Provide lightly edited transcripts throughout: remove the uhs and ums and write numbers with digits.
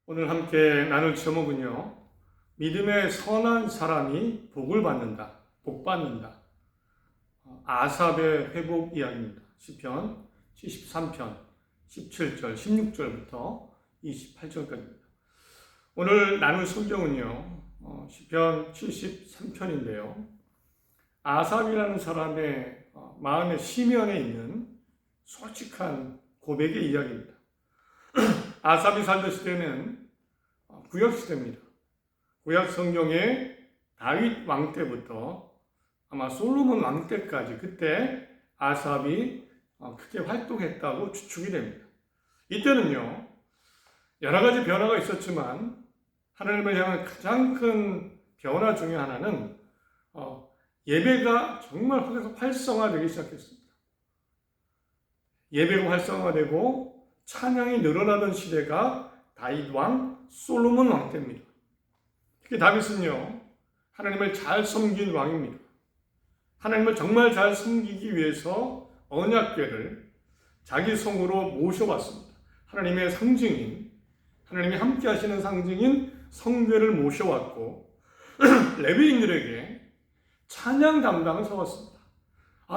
오늘 함께 나눌 제목은요, 믿음의 선한 사람이 복을 받는다, 복 받는다. 아삽의 회복 이야기입니다. 시편 73편 17절, 16절부터 28절까지입니다. 오늘 나눌 성경은요, 시편 73편인데요. 아삽이라는 사람의 마음의 심연에 있는 솔직한 고백의 이야기입니다. 아삽이 살던 시대는 구약시대입니다. 구약 성경의 다윗 왕 때부터 아마 솔로몬 왕 때까지 그때 아삽이 크게 활동했다고 추측이 됩니다. 이때는요, 여러 가지 변화가 있었지만 하나님을 향한 가장 큰 변화 중에 하나는 예배가 정말 활성화되기 시작했습니다. 예배가 활성화되고 찬양이 늘어나던 시대가 다윗 왕, 솔로몬 왕 때입니다. 특히 다윗은요, 하나님을 잘 섬긴 왕입니다. 하나님을 정말 잘 섬기기 위해서 언약궤를 자기 성으로 모셔왔습니다. 하나님의 상징인, 하나님이 함께 하시는 상징인 성궤를 모셔왔고 레위인들에게 찬양 담당을 세웠습니다.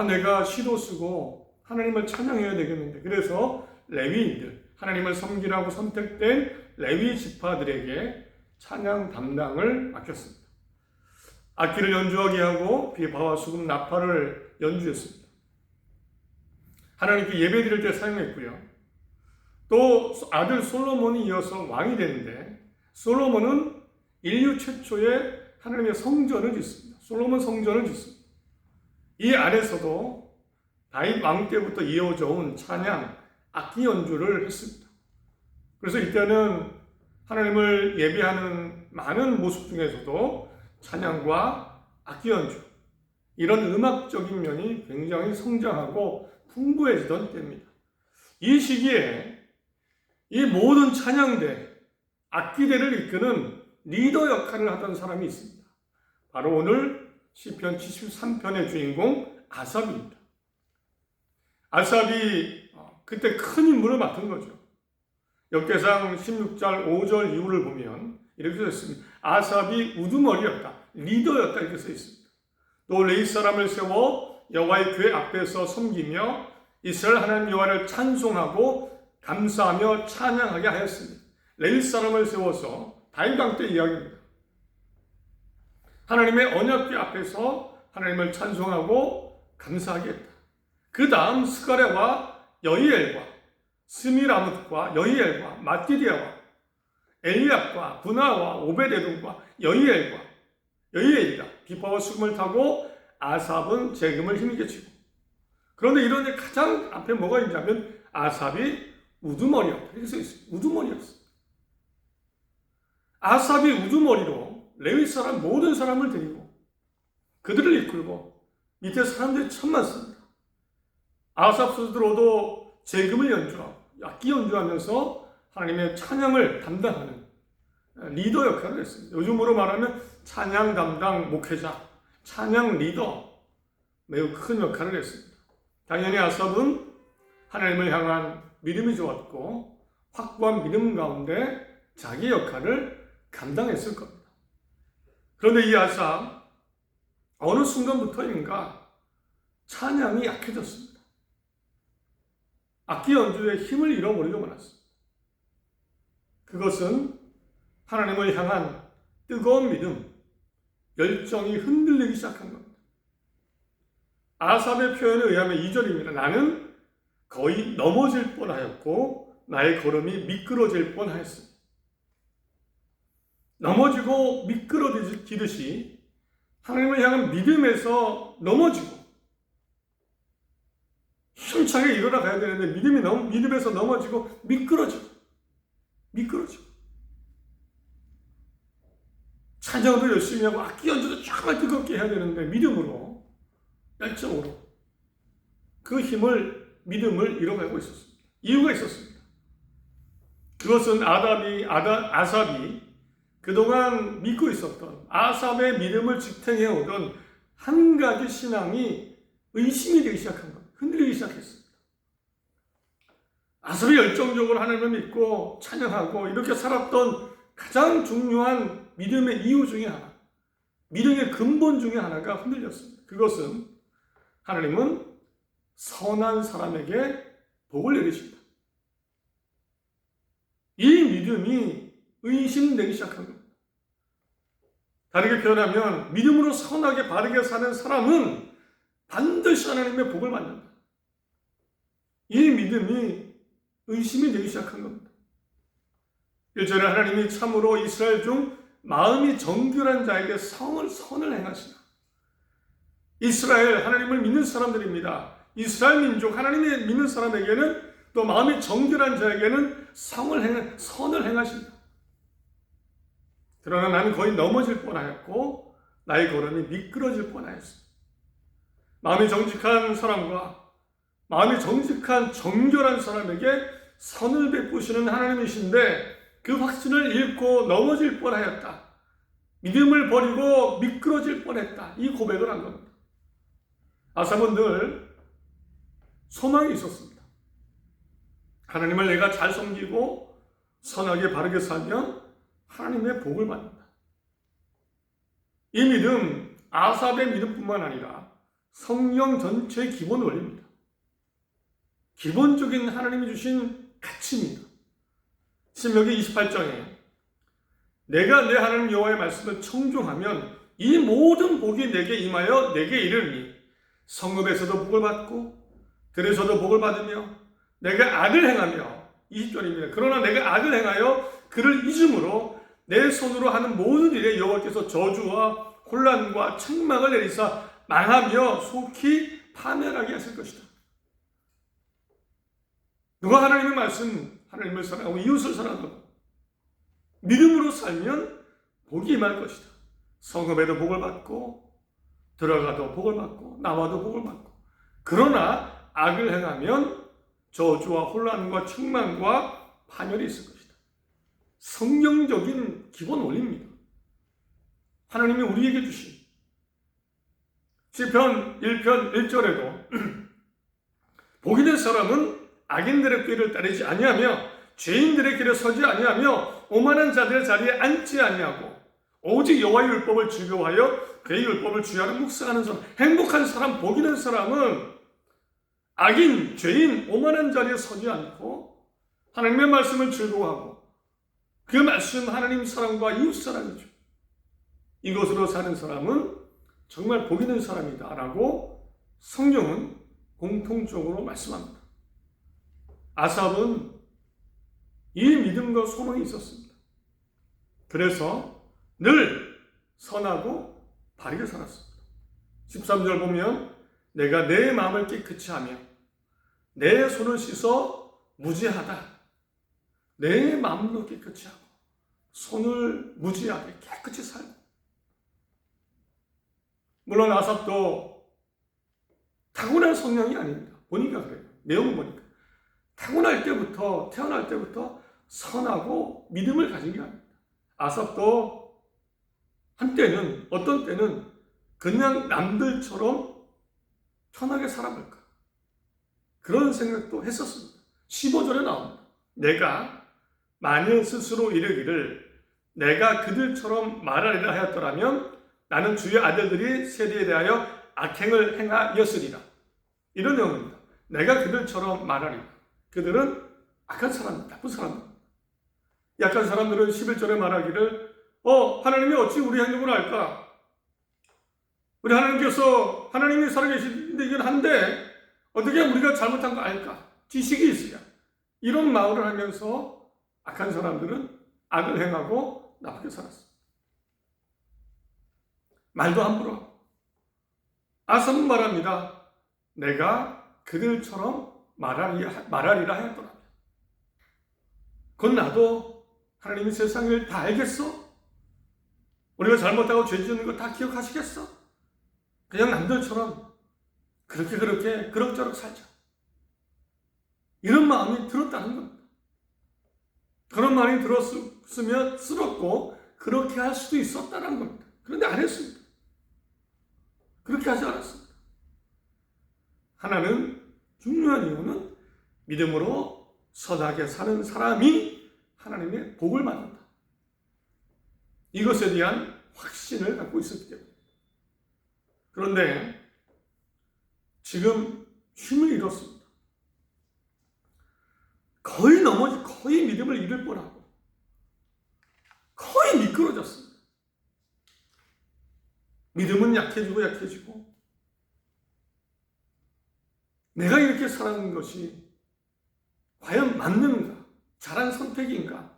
내가 시도 쓰고 하나님을 찬양해야 되겠는데, 그래서 레위인들, 하나님을 섬기라고 선택된 레위 지파들에게 찬양 담당을 맡겼습니다. 악기를 연주하게 하고 비바와 수금, 나팔을 연주했습니다. 하나님께 예배 드릴 때 사용했고요. 또 아들 솔로몬이 이어서 왕이 되는데, 솔로몬은 인류 최초의 하나님의 성전을 짓습니다. 솔로몬 성전을 짓습니다. 이 안에서도 다윗 왕 때부터 이어져 온 찬양, 악기 연주를 했습니다. 그래서 이때는 하나님을 예배하는 많은 모습 중에서도 찬양과 악기 연주, 이런 음악적인 면이 굉장히 성장하고 풍부해지던 때입니다. 이 시기에 이 모든 찬양대, 악기대를 이끄는 리더 역할을 하던 사람이 있습니다. 바로 오늘 시편 73편의 주인공 아삽입니다. 아삽이 그때 큰 임무를 맡은 거죠. 역대상 16절 5절 이후를 보면 이렇게 써 있습니다. 아삽이 우두머리였다, 리더였다, 이렇게 써 있습니다. 또 레위 사람을 세워 여호와의 궤 앞에서 섬기며 이스라엘 하나님 여호와를 찬송하고 감사하며 찬양하게 하였습니다. 레위 사람을 세워서 다윗 왕 때 이야기입니다. 하나님의 언약궤 앞에서 하나님을 찬송하고 감사하게 했다. 그 다음 스가랴와 여히엘과 스미라뭇과 여히엘과 마띠디아와 엘리압과 분하와 오베데돔과 여히엘이다. 비파와 수금을 타고 아삽은 재금을 힘있게 치고. 그런데 이런데 가장 앞에 뭐가 있냐면 아삽이 우두머리였다, 이렇게 써 있습니다. 우두머리였어요. 아삽이 우두머리로 레위 사람 모든 사람을 데리고 그들을 이끌고 밑에 사람들이 참 많습니다. 아삽 스스로도 재금을 연주하고 악기 연주하면서 하나님의 찬양을 담당하는 리더 역할을 했습니다. 요즘으로 말하면 찬양 담당 목회자, 찬양 리더, 매우 큰 역할을 했습니다. 당연히 아삽은 하나님을 향한 믿음이 좋았고 확고한 믿음 가운데 자기 역할을 감당했을 겁니다. 그런데 이 아삽, 어느 순간부터인가 찬양이 약해졌습니다. 악기 연주에 힘을 잃어버리고 말았습니다. 그것은 하나님을 향한 뜨거운 믿음, 열정이 흔들리기 시작한 겁니다. 아삽의 표현에 의하면 2절입니다. 나는 거의 넘어질 뻔하였고 나의 걸음이 미끄러질 뻔하였습니다. 넘어지고 미끄러지듯이 하나님을 향한 믿음에서 넘어지고 힘차게 일어나 가야 되는데 믿음에서 넘어지고 미끄러지고 찬양도 열심히 하고 악기 연주도 정말 뜨겁게 해야 되는데 믿음으로, 열정으로 그 믿음을 잃어가고 있었습니다. 이유가 있었습니다. 그것은 아삽이 그동안 믿고 있었던 아삽의 믿음을 지탱해오던 한 가지 신앙이 의심이 되기 시작한 겁니다. 흔들리기 시작했습니다. 아삽이 열정적으로 하나님을 믿고 찬양하고 이렇게 살았던 가장 중요한 믿음의 이유 중에 하나, 믿음의 근본 중에 하나가 흔들렸습니다. 그것은 하나님은 선한 사람에게 복을 내리신다. 이 믿음이 의심되기 시작한 겁니다. 다르게 표현하면 믿음으로 선하게 바르게 사는 사람은 반드시 하나님의 복을 받는다. 이 믿음이 의심이 되기 시작한 겁니다. 1절에 하나님이 참으로 이스라엘 중 마음이 정결한 자에게 선을 행하시나. 이스라엘, 하나님을 믿는 사람들입니다. 이스라엘 민족, 하나님을 믿는 사람에게는 또 마음이 정결한 자에게는 선을 행하신다. 그러나 나는 거의 넘어질 뻔하였고 나의 걸음이 미끄러질 뻔하였습니다. 마음이 정직한 사람과 마음이 정직한 정결한 사람에게 선을 베푸시는 하나님이신데 그 확신을 잃고 넘어질 뻔하였다. 믿음을 버리고 미끄러질 뻔했다. 이 고백을 한 겁니다. 아삽은 늘 소망이 있었습니다. 하나님을 내가 잘 섬기고 선하게 바르게 살면 하나님의 복을 받는다. 이 믿음, 아삽의 믿음뿐만 아니라 성경 전체의 기본 원리입니다. 기본적인 하나님이 주신 가치입니다. 신명기 28장에 내가 내 하나님 여호와의 말씀을 청종하면 이 모든 복이 내게 임하여 내게 이르니 성읍에서도 복을 받고 들에서도 복을 받으며 내가 악을 행하며 20절입니다. 그러나 내가 악을 행하여 그를 잊음으로 내 손으로 하는 모든 일에 여호와께서 저주와 혼란과 책망을 내리사 망하며 속히 파멸하게 하실 것이다. 누가 하나님의 말씀, 하나님을 사랑하고 이웃을 사랑하고 믿음으로 살면 복이 임할 것이다. 성읍에도 복을 받고 들어가도 복을 받고 나와도 복을 받고 그러나 악을 행하면 저주와 혼란과 책망과 파멸이 있을 것이다. 성경적인 기본 원리입니다. 하나님이 우리에게 주신 시편 1편 1절에도 복이 된 사람은 악인들의 길을 따르지 아니하며 죄인들의 길에 서지 아니하며 오만한 자들의 자리에 앉지 아니하고 오직 여호와의 율법을 즐거워하여 그의 율법을 주야로 묵상하는 사람. 행복한 사람, 복이 된 사람은 악인, 죄인, 오만한 자리에 서지 않고 하나님의 말씀을 즐거워하고 그 말씀 하나님 사랑과 이웃 사랑이죠. 이것으로 사는 사람은 정말 복이 된 사람이다 라고 성경은 공통적으로 말씀합니다. 아삽은 이 믿음과 소망이 있었습니다. 그래서 늘 선하고 바르게 살았습니다. 13절 보면 내가 내 마음을 깨끗이 하며 내 손을 씻어 무죄하다. 내 마음도 깨끗이 하고 손을 무죄하게 깨끗이 살고. 물론 아삽도 타고난 성향이 아닙니다. 보니까 그래요. 내용을 보니까. 태어날 때부터 선하고 믿음을 가진 게 아닙니다. 아삽도 한때는, 어떤 때는 그냥 남들처럼 편하게 살아볼까. 그런 생각도 했었습니다. 15절에 나옵니다. 내가 만일 스스로 이르기를 내가 그들처럼 말하리라 하였더라면 나는 주의 아들들이 세대에 대하여 악행을 행하였으리라. 이런 내용입니다. 내가 그들처럼 말하리라. 그들은 악한 사람, 나쁜 사람. 약한 사람들은 11절에 말하기를 하나님이 어찌 우리 행동을 알까? 우리 하나님께서 하나님이 살아계신데 이건 한데 어떻게 우리가 잘못한 거 알까? 지식이 있어야. 이런 말을 하면서 악한 사람들은 악을 행하고 나쁘게 살았어. 말도 함부로 하고. 아삽은 말합니다. 내가 그들처럼 말하리라 하였더라. 그건 나도 하나님이 세상을 다 알겠어? 우리가 잘못하고 죄 짓는 거 다 기억하시겠어? 그냥 남들처럼 그렇게 그럭저럭 살자. 이런 마음이 들었다는 겁니다. 그런 말이 들었으면 쓰럽고 그렇게 할 수도 있었다는 겁니다. 그런데 안 했습니다. 그렇게 하지 않았습니다. 하나는 중요한 이유는 믿음으로 선하게 사는 사람이 하나님의 복을 받는다. 이것에 대한 확신을 갖고 있었기 때문에. 그런데 지금 힘을 잃었습니다. 거의 믿음을 잃을 뻔하고 거의 미끄러졌습니다. 믿음은 약해지고 내가 이렇게 살아가는 것이 과연 맞는가? 잘한 선택인가?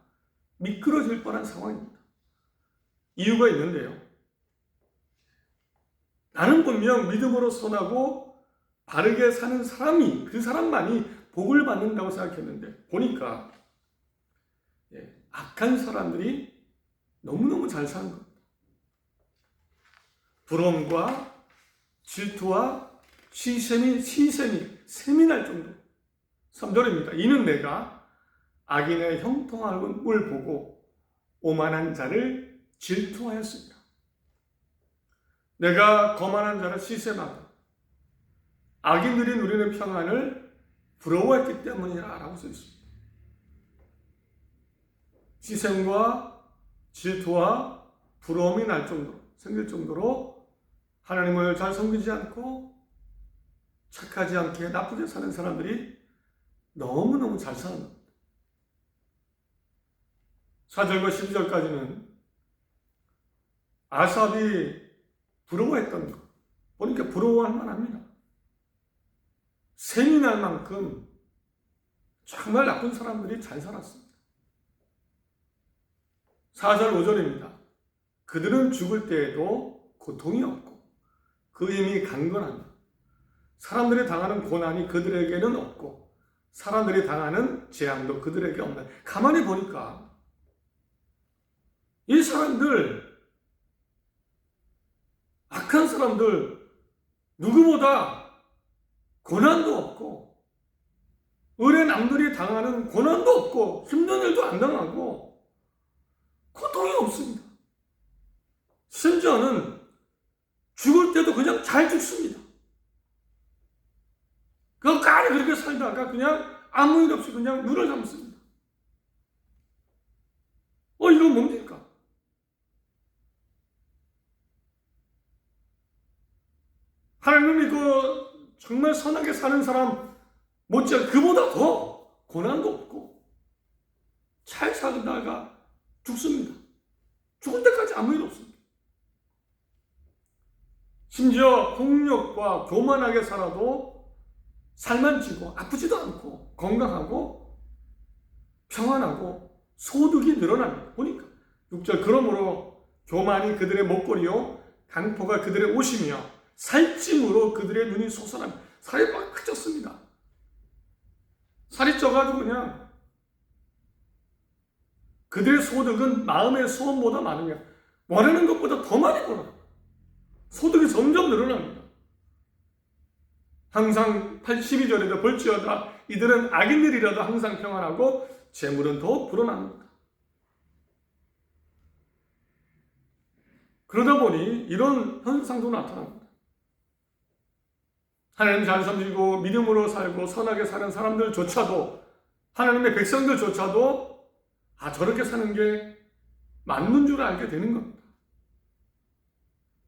미끄러질 뻔한 상황입니다. 이유가 있는데요. 나는 분명 믿음으로 선하고 바르게 사는 사람이, 그 사람만이 복을 받는다고 생각했는데 보니까 악한 사람들이 너무너무 잘 사는 겁니다. 부러움과 질투와 셈이 날 정도. 3절입니다. 이는 내가 악인의 형통함을 보고 오만한 자를 질투하였습니다. 내가 거만한 자를 시샘하고 악인들이 누리는 평안을 부러워했기 때문이라 라고 써 있습니다. 시샘과 질투와 부러움이 날 정도로, 생길 정도로 하나님을 잘 섬기지 않고 착하지 않게 나쁘게 사는 사람들이 너무너무 잘 사는 겁니다. 4절과 12절까지는 아삽이 부러워했던 것, 보니까 부러워할 만합니다. 셈이 날 만큼 정말 나쁜 사람들이 잘 살았습니다. 4절 5절입니다. 그들은 죽을 때에도 고통이 없고 그 힘이 강건합니다. 사람들이 당하는 고난이 그들에게는 없고 사람들이 당하는 재앙도 그들에게 없다. 가만히 보니까 이 사람들, 악한 사람들 누구보다 고난도 없고 의뢰 남들이 당하는 고난도 없고 힘든 일도 안 당하고 고통이 없습니다. 심지어는 죽을 때도 그냥 잘 죽습니다. 끝까지 그렇게 살다가 그냥 아무 일 없이 그냥 눈을 감습니다. 이건 뭡니까? 하나님은 이거 정말 선하게 사는 사람 못지않게 그보다 더 고난도 없고 잘 살다가 죽습니다. 죽을 때까지 아무 일 없습니다. 심지어 폭력과 교만하게 살아도 살만 찌고 아프지도 않고 건강하고 평안하고 소득이 늘어납니다. 보니까 6절 그러므로 교만이 그들의 목걸이요 강포가 그들의 옷이며 살찜으로 그들의 눈이 솟아납니다. 살이 막 쪘습니다. 살이 쪄가지고 그냥 그들의 소득은 마음의 소원보다 많으며 원하는 것보다 더 많이 벌어요. 소득이 점점 늘어납니다. 항상 82절에도 볼지어다 이들은 악인들이라도 항상 평안하고 재물은 더욱 불어납니다. 그러다 보니 이런 현상도 나타납니다. 하나님 잘 섬기고 믿음으로 살고 선하게 사는 사람들조차도 하나님의 백성들조차도 저렇게 사는 게 맞는 줄 알게 되는 겁니다.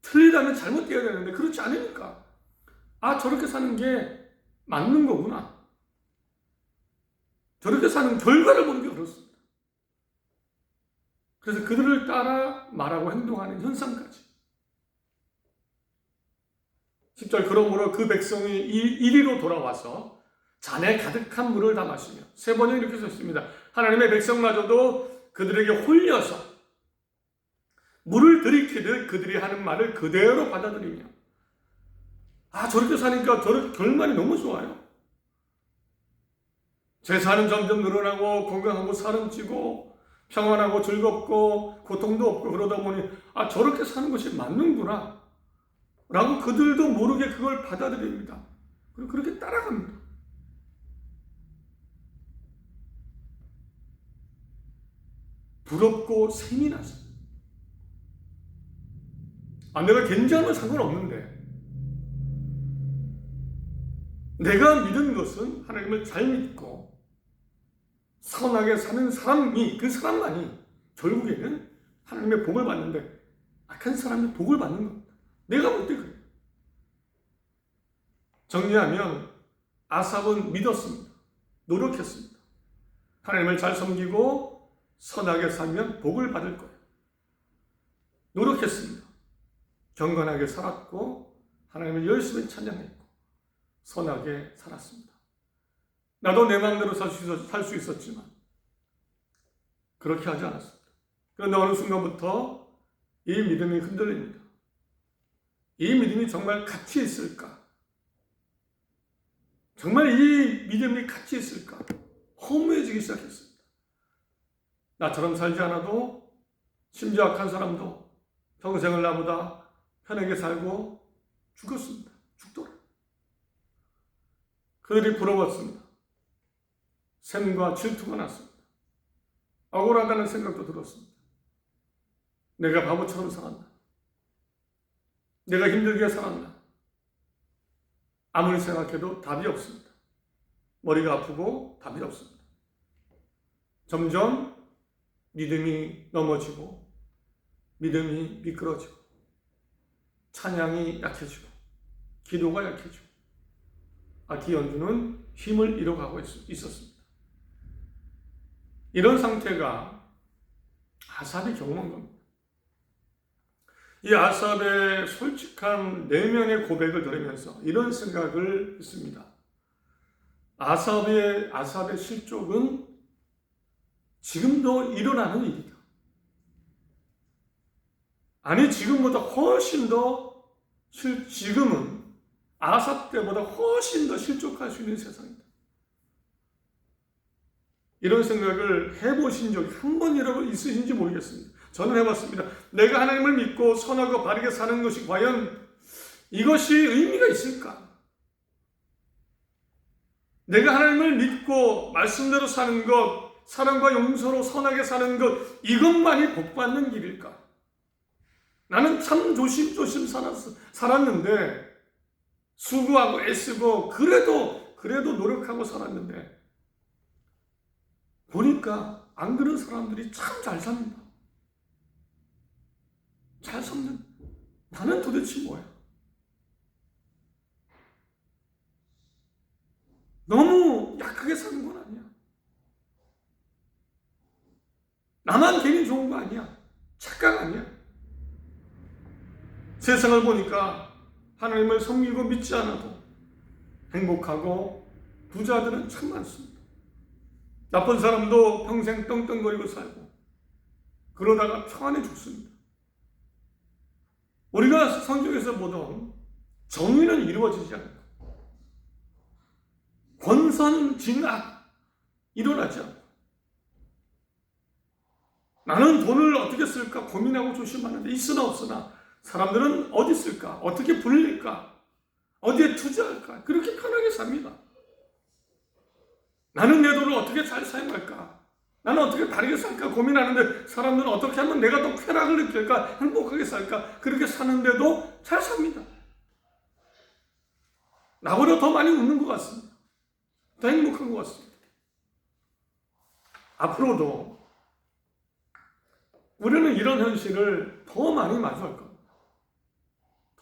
틀리다면 잘못되어야 되는데 그렇지 않으니까 저렇게 사는 게 맞는 거구나. 저렇게 사는 결과를 보는 게 어렵습니다. 그래서 그들을 따라 말하고 행동하는 현상까지. 10절 그러므로 그 백성이 이리로 돌아와서 잔에 가득한 물을 다 마시며 세 번째 이렇게 썼습니다. 하나님의 백성마저도 그들에게 홀려서 물을 들이키듯 그들이 하는 말을 그대로 받아들이며 저렇게 사니까 저렇게 결말이 너무 좋아요. 재산은 점점 늘어나고 건강하고 살은 찌고 평안하고 즐겁고 고통도 없고 그러다 보니 저렇게 사는 것이 맞는구나 라고 그들도 모르게 그걸 받아들입니다. 그리고 그렇게 따라갑니다. 부럽고 셈이 나서 내가 견제하면 상관없는데 내가 믿은 것은 하나님을 잘 믿고 선하게 사는 사람이, 그 사람만이 결국에는 하나님의 복을 받는데, 악한 사람이 복을 받는 겁니다. 내가 볼 때 그래요. 정리하면 아삽은 믿었습니다. 노력했습니다. 하나님을 잘 섬기고 선하게 살면 복을 받을 거예요. 노력했습니다. 경건하게 살았고 하나님을 열심히 찬양했고 선하게 살았습니다. 나도 내 마음대로 살 수 있었지만 그렇게 하지 않았습니다. 그런데 어느 순간부터 이 믿음이 흔들립니다. 이 믿음이 정말 가치 있을까? 정말 이 믿음이 가치 있을까? 허무해지기 시작했습니다. 나처럼 살지 않아도 심지어 악한 사람도 평생을 나보다 편하게 살고 죽었습니다. 죽더라. 그들이 부러웠습니다. 샘과 질투가 났습니다. 억울하다는 생각도 들었습니다. 내가 바보처럼 살았나? 내가 힘들게 살았나? 아무리 생각해도 답이 없습니다. 머리가 아프고 답이 없습니다. 점점 믿음이 넘어지고 믿음이 미끄러지고 찬양이 약해지고 기도가 약해지고 악기 연주는 힘을 잃어가고 있었습니다. 이런 상태가 아삽이 경험한 겁니다. 이 아삽의 솔직한 내면의 고백을 들으면서 이런 생각을 했습니다. 아삽의 실족은 지금도 일어나는 일이다. 아니, 지금보다 훨씬 더, 지금은 아삽 때보다 훨씬 더 실족할 수 있는 세상이다. 이런 생각을 해보신 적이 한 번이라도 있으신지 모르겠습니다. 저는 해봤습니다. 내가 하나님을 믿고 선하고 바르게 사는 것이 과연 이것이 의미가 있을까? 내가 하나님을 믿고 말씀대로 사는 것, 사랑과 용서로 선하게 사는 것, 이것만이 복받는 길일까? 나는 참 조심조심 살았는데, 수고하고 애쓰고 그래도 노력하고 살았는데 보니까 안 그런 사람들이 참 잘 삽니다. 잘 삽는 나는 도대체 뭐야? 너무 약하게 사는 건 아니야. 나만 괜히 좋은 거 아니야. 착각 아니야. 세상을 보니까 하나님을 섬기고 믿지 않아도 행복하고 부자들은 참 많습니다. 나쁜 사람도 평생 떵떵거리고 살고 그러다가 평안해 죽습니다. 우리가 성경에서 보던 정의는 이루어지지 않고 권선징악 일어나지 않고 나는 돈을 어떻게 쓸까 고민하고 조심하는데 있으나 없으나 사람들은 어디 쓸까? 어떻게 불릴까? 어디에 투자할까? 그렇게 편하게 삽니다. 나는 내 돈을 어떻게 잘 사용할까? 나는 어떻게 다르게 살까? 고민하는데 사람들은 어떻게 하면 내가 더 쾌락을 느낄까? 행복하게 살까? 그렇게 사는데도 잘 삽니다. 나보다 더 많이 웃는 것 같습니다. 더 행복한 것 같습니다. 앞으로도 우리는 이런 현실을 더 많이 마주할 겁니다.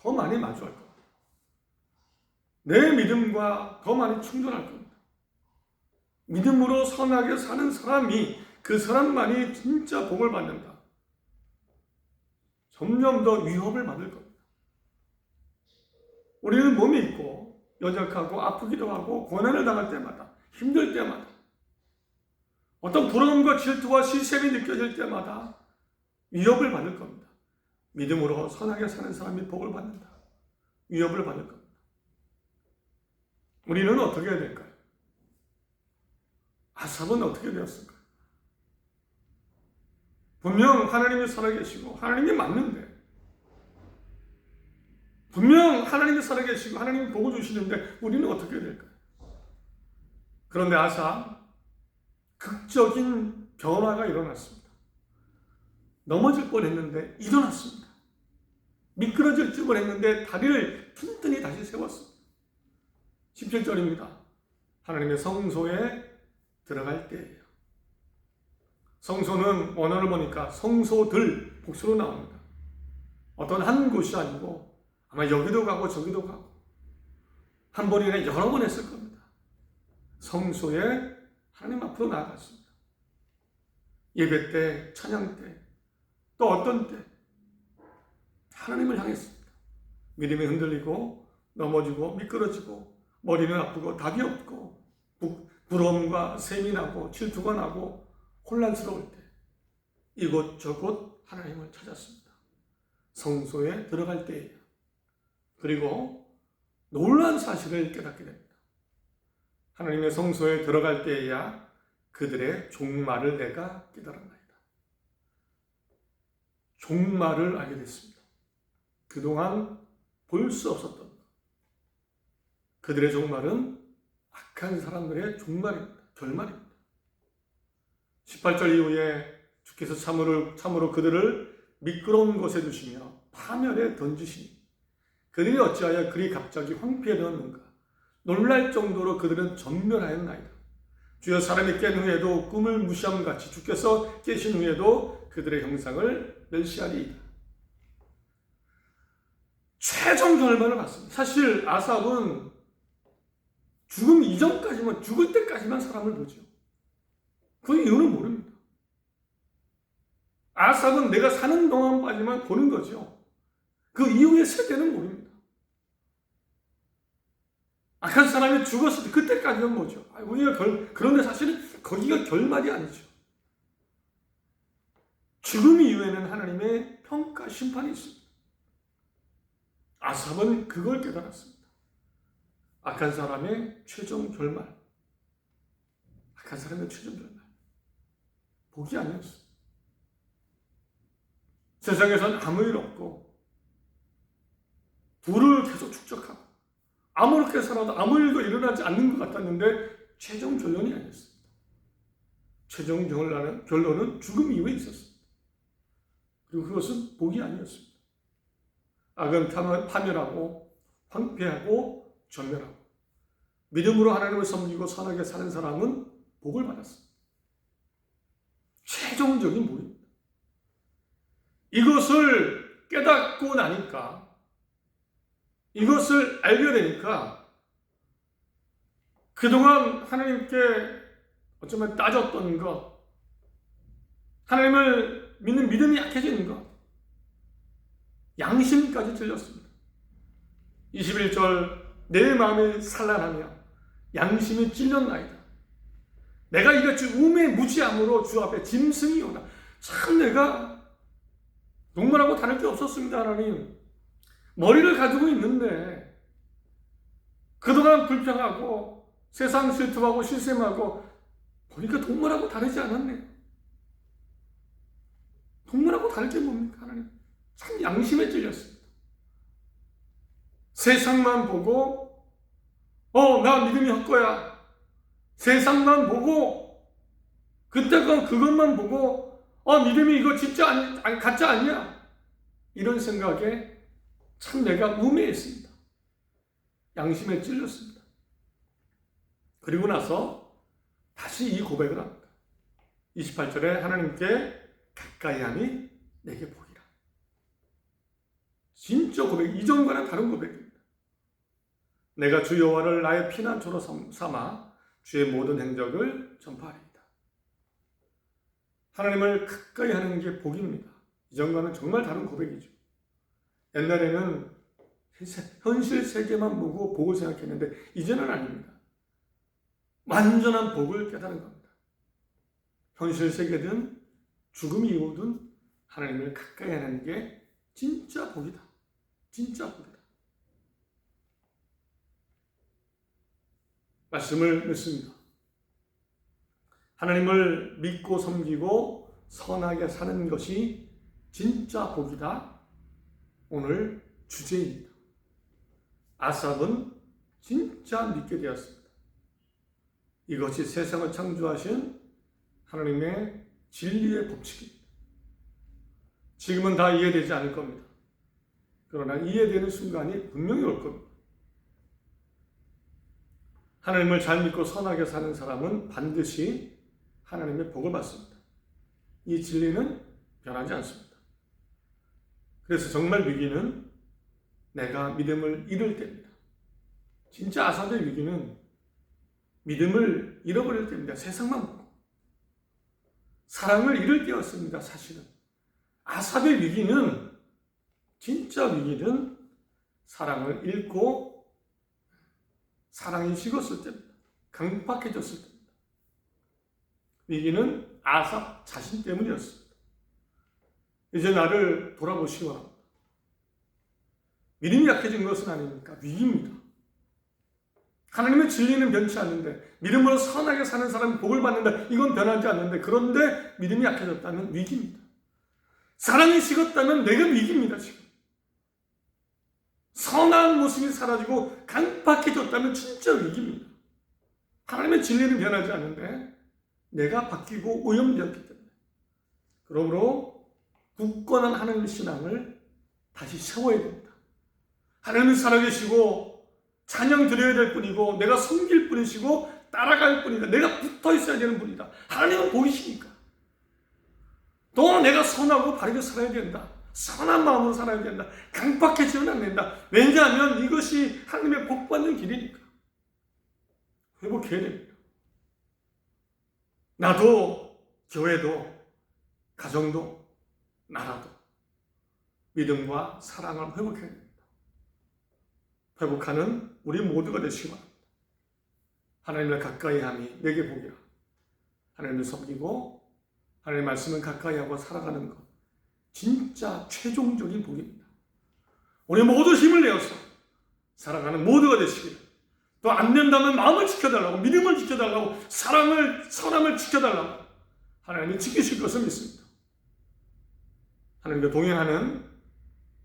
더 많이 마주할 겁니다. 내 믿음과 더 많이 충돌할 겁니다. 믿음으로 선하게 사는 사람이 그 사람만이 진짜 복을 받는다. 점점 더 위협을 받을 겁니다. 우리는 몸이 있고 연약하고 아프기도 하고 고난을 당할 때마다 힘들 때마다 어떤 부러움과 질투와 시샘이 느껴질 때마다 위협을 받을 겁니다. 믿음으로 선하게 사는 사람이 복을 받는다. 위협을 받을 겁니다. 우리는 어떻게 해야 될까요? 아삽은 어떻게 되었을까요? 분명 하나님이 살아계시고 하나님이 맞는데 분명 하나님이 살아계시고 하나님이 복을 주시는데 우리는 어떻게 해야 될까요? 그런데 아삽 극적인 변화가 일어났습니다. 넘어질 뻔했는데 일어났습니다. 미끄러질 뻔했는데 다리를 튼튼히 다시 세웠습니다. 17절입니다. 하나님의 성소에 들어갈 때예요. 성소는 원어를 보니까 성소들 복수로 나옵니다. 어떤 한 곳이 아니고 아마 여기도 가고 저기도 가고 한 번이나 여러 번 했을 겁니다. 성소에 하나님 앞으로 나아갔습니다. 예배 때, 찬양 때, 또 어떤 때 하나님을 향했습니다. 믿음이 흔들리고 넘어지고 미끄러지고 머리는 아프고 답이 없고 부러움과 셈이 나고 질투가 나고 혼란스러울 때 이곳저곳 하나님을 찾았습니다. 성소에 들어갈 때예요. 그리고 놀라운 사실을 깨닫게 됩니다. 하나님의 성소에 들어갈 때에야 그들의 종말을 내가 깨달았나이다. 종말을 알게 됐습니다. 그동안 볼 수 없었던 것. 그들의 종말은 악한 사람들의 종말입니다. 결말입니다. 18절 이후에 주께서 참으로 그들을 미끄러운 곳에 두시며 파멸에 던지시니 그들이 어찌하여 그리 갑자기 황폐해졌는가. 놀랄 정도로 그들은 전멸하였나이다. 주여 사람이 깬 후에도 꿈을 무시함같이 주께서 깨신 후에도 그들의 형상을 멸시하리이다. 최종 결말을 봤습니다. 사실 아삽은 죽음 이전까지만, 죽을 때까지만 사람을 보죠. 그 이유는 모릅니다. 아삽은 내가 사는 동안까지만 보는 거죠. 그 이후의 세대는 모릅니다. 악한 사람이 죽었을 때 그때까지만 보죠. 그런데 사실은 거기가 결말이 아니죠. 죽음 이후에는 하나님의 평가, 심판이 있습니다. 아삽은 그걸 깨달았습니다. 악한 사람의 최종 결말. 악한 사람의 최종 결말. 복이 아니었어요. 세상에서는 아무 일 없고 부를 계속 축적하고 아무렇게 살아도 아무 일도 일어나지 않는 것 같았는데 최종 결론이 아니었습니다. 최종 결론은 죽음 이후에 있었습니다. 그리고 그것은 복이 아니었습니다. 악은 파멸하고 황폐하고 전멸하고 믿음으로 하나님을 섬기고 선하게 사는 사람은 복을 받았습니다. 최종적인 복입니다. 이것을 깨닫고 나니까, 이것을 알게 되니까 그동안 하나님께 어쩌면 따졌던 것, 하나님을 믿는 믿음이 약해지는 것, 양심까지 찔렸습니다. 21절 내 마음이 산란하며 양심이 찔렸나이다. 내가 이같이 우매무지함으로 주 앞에 짐승이 오나. 참 내가 동물하고 다를 게 없었습니다. 하나님. 머리를 가지고 있는데 그동안 불평하고 세상 질투하고 실sem하고 보니까 동물하고 다르지 않았네요. 동물하고 다를 게 뭡니까 하나님. 참 양심에 찔렸습니다. 세상만 보고 나 믿음이 헛거야. 세상만 보고 그것만 보고 믿음이 이거 진짜 가짜 아니야. 이런 생각에 참 내가 우매했습니다. 양심에 찔렸습니다. 그리고 나서 다시 이 고백을 합니다. 28절에 하나님께 가까이함이 내게 복이라. 진짜 고백, 이전과는 다른 고백입니다. 내가 주 여호와를 나의 피난처로 삼아 주의 모든 행적을 전파하리이다. 하나님을 가까이 하는 게 복입니다. 이전과는 정말 다른 고백이죠. 옛날에는 현실 세계만 보고 복을 생각했는데 이제는 아닙니다. 완전한 복을 깨달은 겁니다. 현실 세계든 죽음 이후든 하나님을 가까이 하는 게 진짜 복이다. 진짜 복이다. 말씀을 맺습니다. 하나님을 믿고 섬기고 선하게 사는 것이 진짜 복이다. 오늘 주제입니다. 아삽은 진짜 믿게 되었습니다. 이것이 세상을 창조하신 하나님의 진리의 법칙입니다. 지금은 다 이해되지 않을 겁니다. 그러나 이해되는 순간이 분명히 올 겁니다. 하나님을 잘 믿고 선하게 사는 사람은 반드시 하나님의 복을 받습니다. 이 진리는 변하지 않습니다. 그래서 정말 위기는 내가 믿음을 잃을 때입니다. 진짜 아삽의 위기는 믿음을 잃어버릴 때입니다. 세상만 보고. 사랑을 잃을 때였습니다. 사실은. 아삽의 위기는, 진짜 위기는 사랑을 잃고 사랑이 식었을 때입니다. 강박해졌을 때입니다. 위기는 아삽 자신 때문이었습니다. 이제 나를 돌아보시기 바랍니다. 믿음이 약해진 것은 아닙니까? 위기입니다. 하나님의 진리는 변치 않는데, 믿음으로 선하게 사는 사람이 복을 받는다. 이건 변하지 않는데, 그런데 믿음이 약해졌다면 위기입니다. 사랑이 식었다면 내가 위기입니다, 지금. 선한 모습이 사라지고 강박해졌다면 진짜 위기입니다. 하나님의 진리는 변하지 않는데 내가 바뀌고 오염되었기 때문에. 그러므로 굳건한 하나님의 신앙을 다시 세워야 됩니다. 하나님은 살아계시고 찬양 드려야 될 뿐이고 내가 섬길 뿐이시고 따라갈 뿐이다. 내가 붙어 있어야 되는 분이다. 하나님은 보이시니까. 또 내가 선하고 바르게 살아야 된다. 선한 마음으로 살아야 된다. 강박해지면 안 된다. 왜냐하면 이것이 하나님의 복받는 길이니까. 회복해야 됩니다. 나도, 교회도, 가정도, 나라도 믿음과 사랑을 회복해야 됩니다. 회복하는 우리 모두가 되시기 바랍니다. 하나님을 가까이 함이 내게 복이라. 하나님을 섬기고 하나님의 말씀을 가까이 하고 살아가는 것, 진짜 최종적인 복입니다. 우리 모두 힘을 내어서 살아가는 모두가 되시기를, 또 안 된다면 마음을 지켜달라고, 믿음을 지켜달라고, 선함을 지켜달라고 하나님이 지키실 것을 믿습니다. 하나님과 동행하는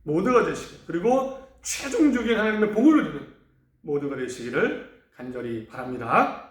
모두가 되시고, 그리고 최종적인 하나님의 복을 누리는 모두가 되시기를 간절히 바랍니다.